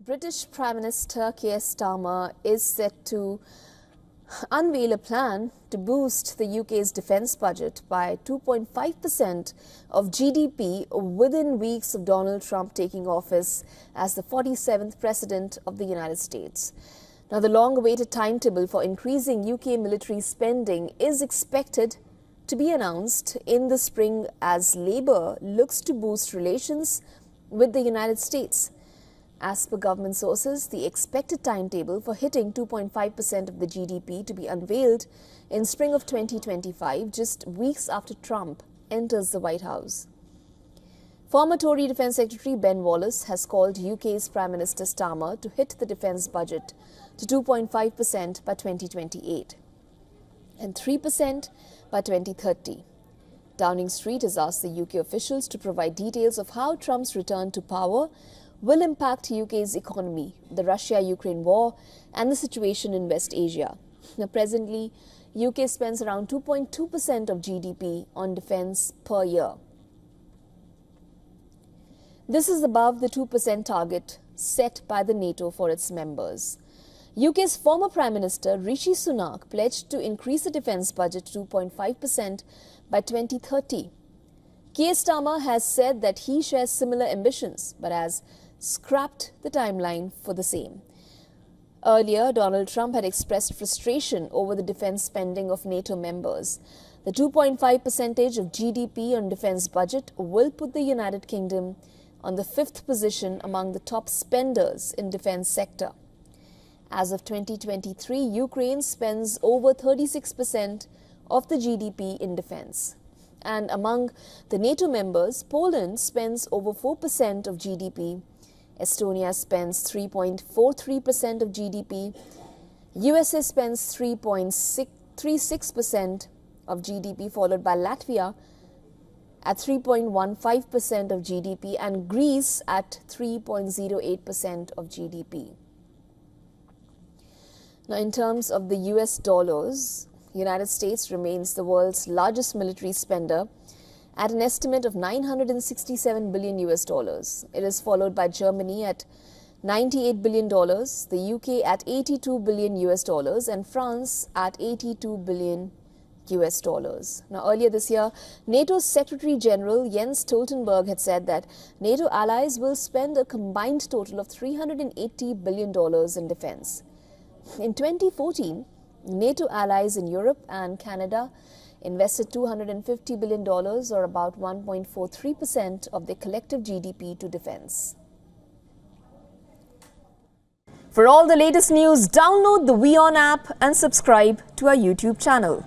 British Prime Minister Keir Starmer is set to unveil a plan to boost the UK's defence budget by 2.5% of GDP within weeks of Donald Trump taking office as the 47th President of the United States. Now, the long-awaited timetable for increasing UK military spending is expected to be announced in the spring as Labour looks to boost relations with the United States. As per government sources, the expected timetable for hitting 2.5% of the GDP to be unveiled in spring of 2025, just weeks after Trump enters the White House. Former Tory Defence Secretary Ben Wallace has called UK's Prime Minister Starmer to hit the defence budget to 2.5% by 2028 and 3% by 2030. Downing Street has asked the UK officials to provide details of how Trump's return to power will impact UK's economy, the Russia-Ukraine war and the situation in West Asia. Now, presently, UK spends around 2.2% of GDP on defence per year. This is above the 2% target set by the NATO for its members. UK's former Prime Minister Rishi Sunak pledged to increase the defence budget to 2.5% by 2030. Keir Starmer has said that he shares similar ambitions, but has scrapped the timeline for the same. Earlier, Donald Trump had expressed frustration over the defence spending of NATO members. The 2.5% of GDP on defence budget will put the United Kingdom on the 5th position among the top spenders in defence sector. As of 2023, Ukraine spends over 36% of the GDP in defence. And among the NATO members, Poland spends over 4% of GDP. Estonia spends 3.43% of GDP. USA spends 3.36% of GDP, followed by Latvia at 3.15% of GDP and Greece at 3.08% of GDP. Now, in terms of the US dollars, United States remains the world's largest military spender at an estimate of $967 billion US dollars. It is followed by Germany at $98 billion, the UK at $82 billion US dollars, and France at $82 billion US dollars. Now, earlier this year, NATO's Secretary General Jens Stoltenberg had said that NATO allies will spend a combined total of $380 billion in defense. In 2014, NATO allies in Europe and Canada invested $250 billion, or about 1.43% of their collective GDP, to defense. For all the latest news, download the WION app and subscribe to our YouTube channel.